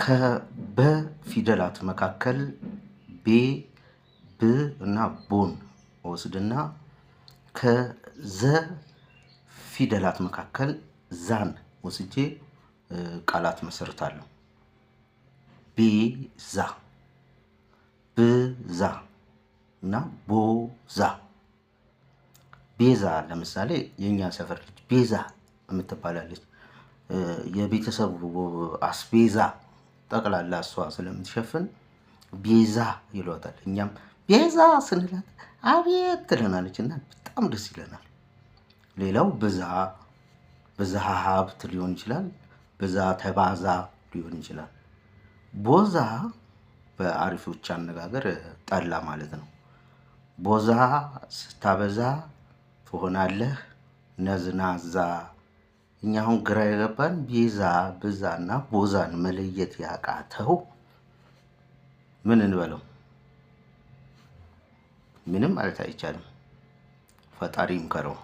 ከበ ፊደላት መካከል ቤ ብ እና ቦን ወስድና ከዘ ፊደላት መካከል ዛን ወስጄ ቃላት መሰርታለሁ። ቤዛ ብዛ እና ቦዛ። ቤዛ ለምሳሌ የኛ ሰፈር ልጅ ቤዛ የምትባላለች የቤተሰቡ አስቤዛ ጠቅላላ እሷ ስለምትሸፍን ቤዛ ይሏታል። እኛም ቤዛ ስንላት አቤት ትለናለች እና በጣም ደስ ይለናል። ሌላው ብዛ ብዝሃ ሀብት ሊሆን ይችላል። ብዛ ተባዛ ሊሆን ይችላል። ቦዛ በአሪፎች አነጋገር ጠላ ማለት ነው። ቦዛ ስታበዛ ትሆናለህ ነዝናዛ። እኛ አሁን ግራ የገባን ቤዛ ብዛና ቦዛን መለየት ያቃተው ምን እንበለው? ምንም ማለት አይቻልም። ፈጣሪ ይምከረው።